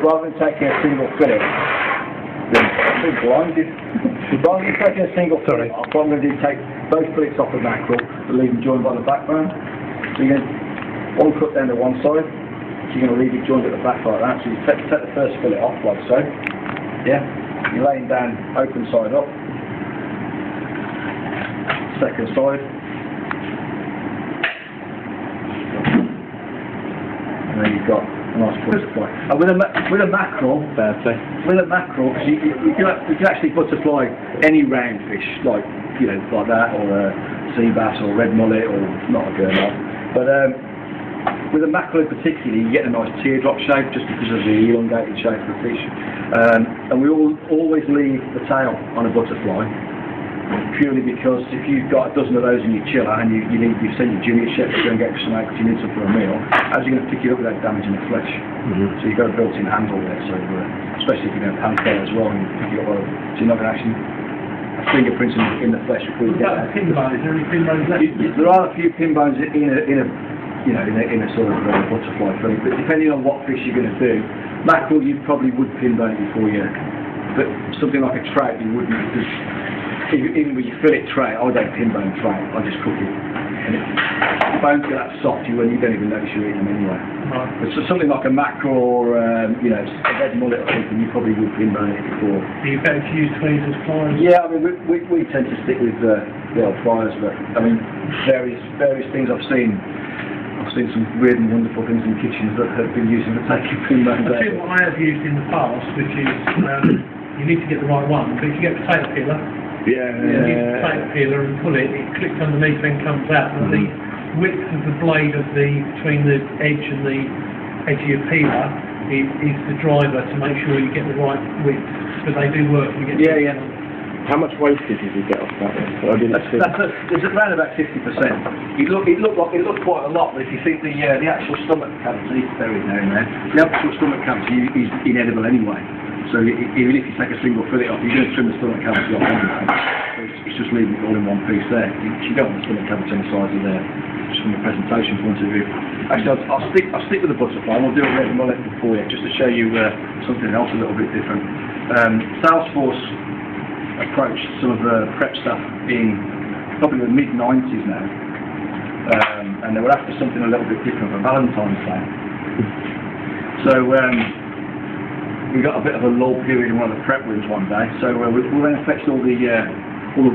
rather than taking a single fillet, I'm too blinded. Rather than taking a single fillet off, what I'm going to do is take both fillets off the mackerel and leave them joined by the backbone. So you're going to one cut down to one side, so you're going to leave it joined at the back like that. So you take the first fillet off like so. Yeah. You're laying down open side up. Second side. And then you've got a nice butterfly. And with a mackerel, because you can actually butterfly any round fish, like like that, or a sea bass, or red mullet, or not a gurnard. But with a mackerel in particular, you get a nice teardrop shape just because of the elongated shape of the fish. And we always leave the tail on a butterfly, purely because if you've got a dozen of those in your chiller and you send your junior chef to go and get some out because you need some for a meal, how's you going to pick it up without damaging the flesh? So you've got a built-in handle there, so especially if you're going to pan fry as well, and you pick it up well, so you're not going to actually fingerprints in the flesh before you get there. Pin bones? Is there any pin bones left? There are a few pin bones in a sort of butterfly fillet, but depending on what fish you're going to do, mackerel you probably would pin bone it before you, but something like a trout you wouldn't, because even with your fillet tray, I don't pin bone trout, I just cook it. And the bones get that soft, you don't even notice you're eating them anyway. Right. But so something like a mackerel or a red mullet or something, you probably would pin bone it before. Are you better to use tweezers, pliers? Yeah, I mean we tend to stick with the old pliers, but I mean various things I've seen some weird and wonderful things in kitchens that have been using for taking pin bones out. I think what I have used in the past, which is you need to get the right one, but if you get a potato peeler, you use the potato peeler and pull it, it clicks underneath and comes out. And the width of the blade between the edge and the edge of your peeler is the driver to make sure you get the right width. But they do work. You get How much wastage did you get off that one? It's around about 50%. It looked quite a lot, but if you think the actual stomach cavity, buried now in there, the actual stomach cavity is inedible anyway. So even if you take a single fillet off, you're going to trim the stomach cavity off anyway. So it's just leaving it all in one piece there. You don't want the stomach cavity on the sides of there, just from a presentation point of view. Actually, I'll stick with the butterfly, and we'll do a red mullet for you, just to show you something else a little bit different. Salesforce approached some of the prep stuff in probably the mid-90s now, and they were after something a little bit different for Valentine's Day. So we got a bit of a lull period in one of the prep rooms one day, so we then fetched all the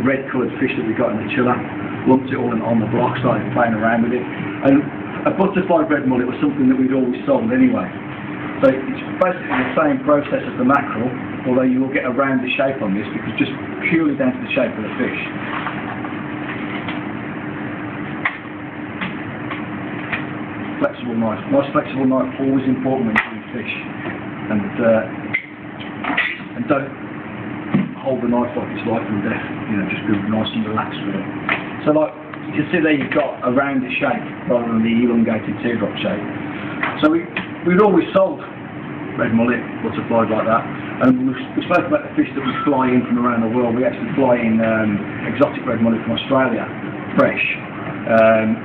red coloured fish that we got in the chiller, lumped it all on the block, started playing around with it, and a butterfly red mullet was something that we'd always sold anyway. So it's basically the same process as the mackerel, although you will get a rounder shape on this because just purely down to the shape of the fish. Flexible knife. Nice flexible knife, always important when you do fish. And don't hold the knife like it's life and death, just be nice and relaxed with it. So like, you can see there you've got a rounder shape rather than the elongated teardrop shape. So we'd always sold red mullet, butterflies like that, and we spoke about the fish that we fly in from around the world. We actually fly in exotic red mullet from Australia, fresh,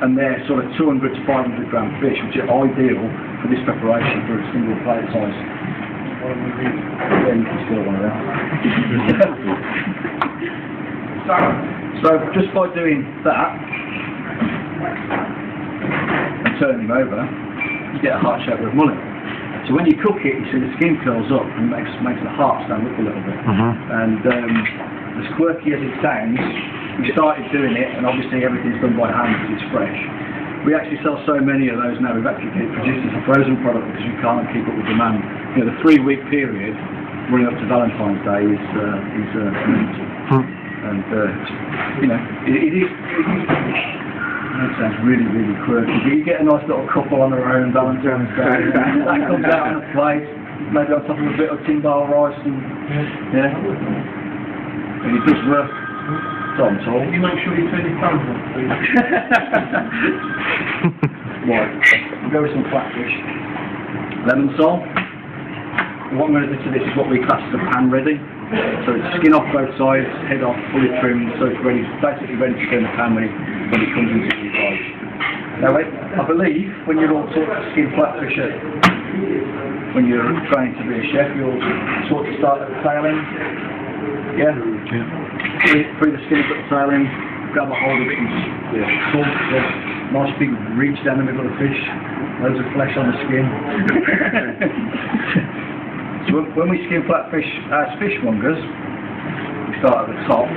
and they're sort of 200 to 500 gram fish, which are ideal for this preparation for a single plate size. Yeah, you can steal one of them. So just by doing that and turning them over, you get a heart-shaped red mullet. So when you cook it, you see the skin curls up and makes the heart stand up a little bit. And as quirky as it sounds, we started doing it, and obviously everything's done by hand because it's fresh. We actually sell so many of those now, we've actually produced as a frozen product because we can't keep up with demand. The 3-week period running up to Valentine's Day is mental. And it is. That sounds really, really quirky. But you get a nice little couple on their own Valentine's Day. That comes out on a plate, maybe on top of a bit of timbale rice, and and it does work. Tom. Can you make sure you turn your thumbs off, please? Right, we'll go with some flatfish. Lemon sole. What I'm going to do to this is what we class as a pan ready. So it's skin off both sides, head off, fully trimmed, so it's ready, basically ready to turn the pan when it comes into the guys. Now I believe when you're all taught to skin flatfish at when you're trying to be a chef, you'll sort of start at the tail end. Yeah? Free the skin up at the tail end, grab a hold of it and pull. Nice big reach down the middle of the fish, loads of flesh on the skin. So when we skin flat fish as fishmongers, we start at the top.